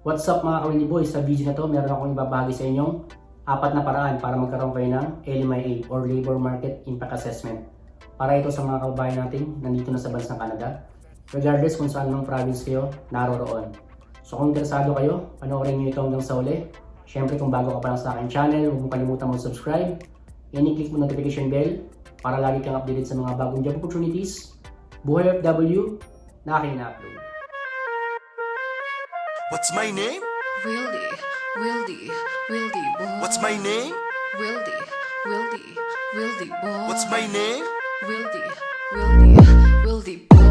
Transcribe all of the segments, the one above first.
What's up mga ka-Willy Boy? Sa video na to, meron akong ibabahagi sa inyong 4 na paraan para magkaroon kayo ng LMIA or Labor Market Impact Assessment. Para ito sa mga kababayan natin nandito na sa bansang Canada, regardless kung saan mang province kayo naroroon. So kung interesado kayo, panoorin nyo ito hanggang sa uli. Siyempre kung bago ka pa lang sa aking channel, huwag mong kalimutan mag-subscribe. I-click mo notification bell para lagi kang updated sa mga bagong job opportunities, buhay OFW na aking na-upload. What's my name? Wildy boy. What's my name? Wildy boy. What's my name? Wildy boy.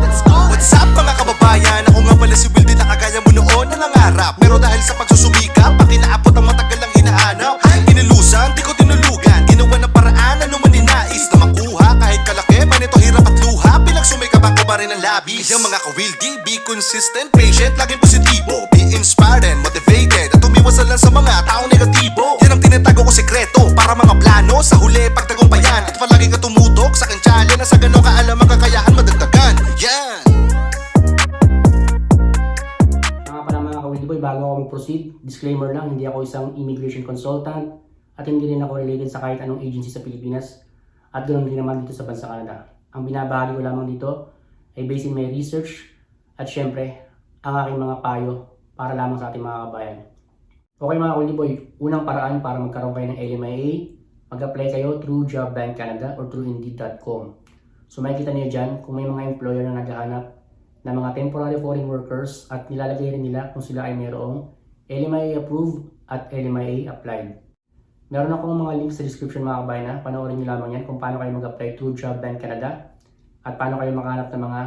Let's go! What's up mga kababayan? Ako nga pala si Wildy na kagaya mo noon na nangarap. Pero dahil sa pagsusumikap, pag inaapot ang matagal lang hinahanap, inilusan, di ko tinulugan. Ginawa ng paraan, ano man ninais na makuha. Kahit kalaki, manito hirap at luha. Pinagsumikap ako pa rin ang labis. Kaya mga ka-Wildy, be consistent, patient, laging positibo. Be inspired and motivated. At umiwasan lang sa mga taong negatibo. Yan ang tinatago ko sekreto para mga plano sa huli pagtagumpayan. At palagi ka tumutok sa aking challenge na sa ganong kaalaman kakayahan madagdagan. Yan! Mga ka-Willy Boy, bago ako mag-proceed, disclaimer lang, hindi ako isang immigration consultant at hindi rin ako related sa kahit anong agency sa Pilipinas at ganoon din naman dito sa bansa Canada. Ang binabahagi ko lamang dito ay based in my research at syempre ang aking mga payo para lamang sa ating mga kabayan. Okay mga ka-Willy Boy, unang paraan para magkaroon kayo ng LMIA, mag-apply kayo through Job Bank Canada or through Indeed.com. So makikita niyo dyan kung may mga employer na naghahanap ng mga temporary foreign workers at nilalagay rin nila kung sila ay mayroong LMIA approved at LMIA applied. Meron akong mga links sa description mga kabayan na panoorin nyo lamang yan kung paano kayo mag-apply through Job Bank Canada at paano kayo makahanap ng mga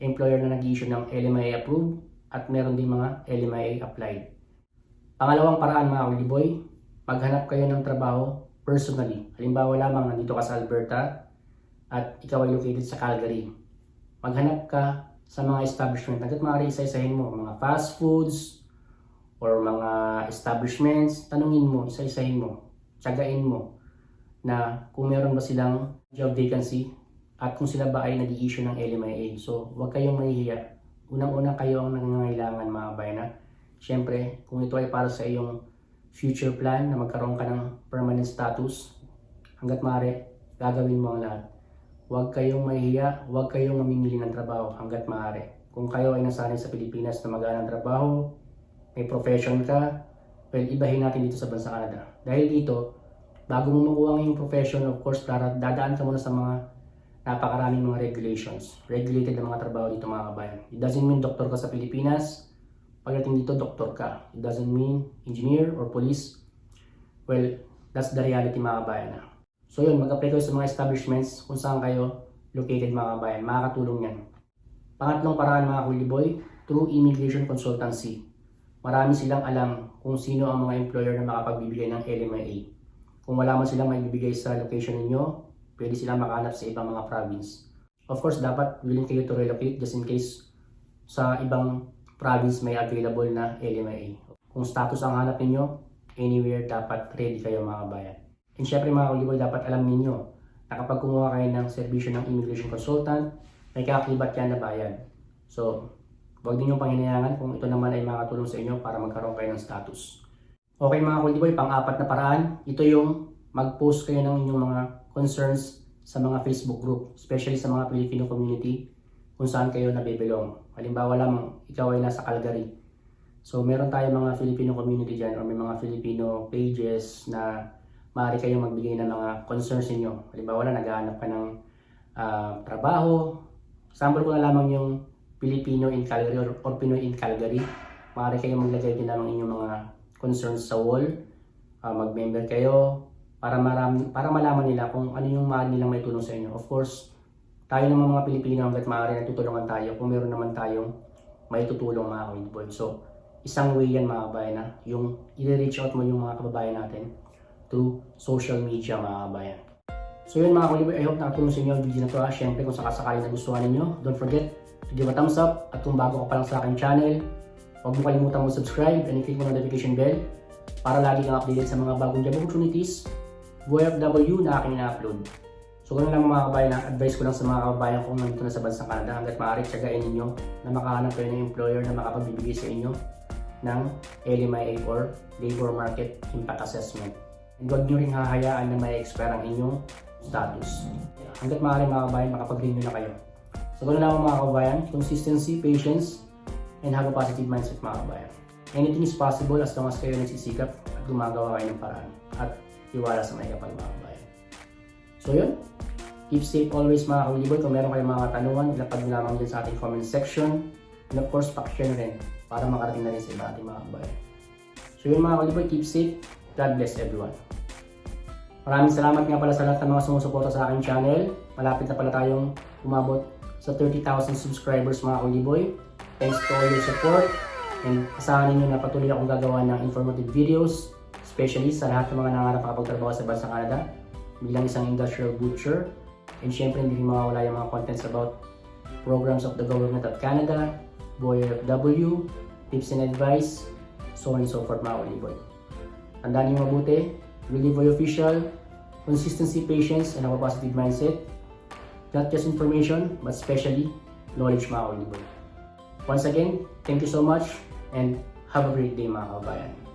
employer na nag-issue ng LMIA approved at meron din mga LMIA applied. Pangalawang paraan mga Willy Boy, maghanap kayo ng trabaho personally. Halimbawa lamang nandito ka sa Alberta at ikaw ay located sa Calgary. Maghanap ka sa mga establishment. Hanggat maaari isa-isahin mo, mga fast foods or mga establishments, tanungin mo, isa-isahin mo, tsagain mo na kung meron ba silang job vacancy at kung sila ba ay nag-i-issue ng LMIA. So, huwag kayong mahihiya. Unang-una kayo ang nangangailangan mga bayan. Siyempre, kung ito ay para sa iyong future plan na magkaroon ka ng permanent status, hanggat maaari, gagawin mo ang lahat. Huwag kayong mahihiya, huwag kayong mamimili ng trabaho hanggat maaari. Kung kayo ay nasanay sa Pilipinas na mag-aanang trabaho, may profession ka, well, ibahin natin dito sa bansa Canada. Dahil dito, bago mo makuha ang iyong profession, of course, dadaan ka muna sa mga napakaraming mga regulations. Regulated na mga trabaho dito mga kabayan. It doesn't mean doktor ka sa Pilipinas, pagdating dito, doktor ka. It doesn't mean engineer or police. Well, that's the reality mga kabayan. So yun, mag-apply kayo sa mga establishments kung saan kayo located mga kabayan. Makakatulong yan. Pangatlong paraan mga Willy Boy, through immigration consultancy. Marami silang alam kung sino ang mga employer na makapagbibigay ng LMIA. Kung wala man silang maibibigay sa location ninyo, pwede silang makahanap sa ibang mga province. Of course, dapat willing kayo to relocate just in case sa ibang province may available na LMIA. Kung status ang hanap ninyo, anywhere dapat ready kayo mga kabayan. And syempre mga Willy Boy, dapat alam ninyo na kapag kumuha kayo ng serbisyo ng immigration consultant, may kakakibat yan na bayad. So, huwag ninyong panghinayangan kung ito naman ay makatulong sa inyo para magkaroon kayo ng status. Okay mga Willy Boy, pang-apat na paraan, ito yung mag-post kayo ng inyong mga concerns sa mga Facebook group, especially sa mga Filipino community kung saan kayo nabibelong. Halimbawa lamang, ikaw ay nasa Calgary. So, meron tayo mga Filipino community dyan or may mga Filipino pages na maaari kayong magbigay ng mga concerns ninyo. Halimbawa na, naghahanap ka ng trabaho. Example ko na lamang yung Filipino in Calgary or Pinoy in Calgary. Maaari kayong maglagay din lamang inyong mga concerns sa wall. Mag-member kayo para malaman nila kung ano yung maaari nilang may tulong sa inyo. Of course, tayo naman mga Pilipino hanggat maaari natutulungan tayo kung meron naman tayong may tutulong mga Willy Boy. So, isang way yan mga kabayan na yung i-reach out mo yung mga kababayan natin through social media mga kabayan. So yun mga Willy Boy, I hope nakatulong sa inyo ang video na ito. Siyempre kung sakasakali nagustuhan ninyo, don't forget to give a thumbs up. At kung bago ka pa lang sa aking channel, huwag mo kalimutan mag-subscribe and i-click mo notification bell para lagi kang updated sa mga bagong job opportunities, OFW na aking na-upload. So ganoon lang mga kabayan, advice ko lang sa mga kababayan kung nandito na sa bansang Canada, hanggat maaari tsagain ninyo na makahanap kayo ng employer na makapagbibigay sa inyo ng LMIA or Labor Market Impact Assessment. And huwag nyo rin hahayaan na may expire ang inyong status. Hanggat maaari mga kabayan, makapag-renew na kayo. So ganoon lang mga kabayan, consistency, patience, and have a positive mindset mga kabayan. Anything is possible as long as kayo nagsisikap at gumagawa kayo ng paraan at tiwala sa may kapal mga kabayan. So yun, keep safe always mga kawiliboy. Kung meron kayong mga katanungan, ilapag nyo lamang dyan sa ating comment section. And of course, pakishare rin para makarating na rin sa iba ating mga kabayan. So yun mga kawiliboy, keep safe. God bless everyone. Maraming salamat nga pala sa lahat ng mga sumusuporta sa aking channel. Malapit na pala tayong umabot sa 30,000 subscribers mga kawiliboy. Thanks to all your support. And asahan ninyo na patuloy akong gagawa ng informative videos, especially sa lahat ng mga nangarap makapagtrabaho sa bansang Canada bilang isang industrial butcher. And syempre hindi rin mawawala yung mga contents about programs of the government of Canada, Boy FW, tips and advice, so on and so forth mga kawiliboy. Tandaan niyo mabuti, Willie Boy Official, consistency, patience, and have a positive mindset. Not just information, but especially knowledge mga kawiliboy. Once again, thank you so much and have a great day mga kabayan.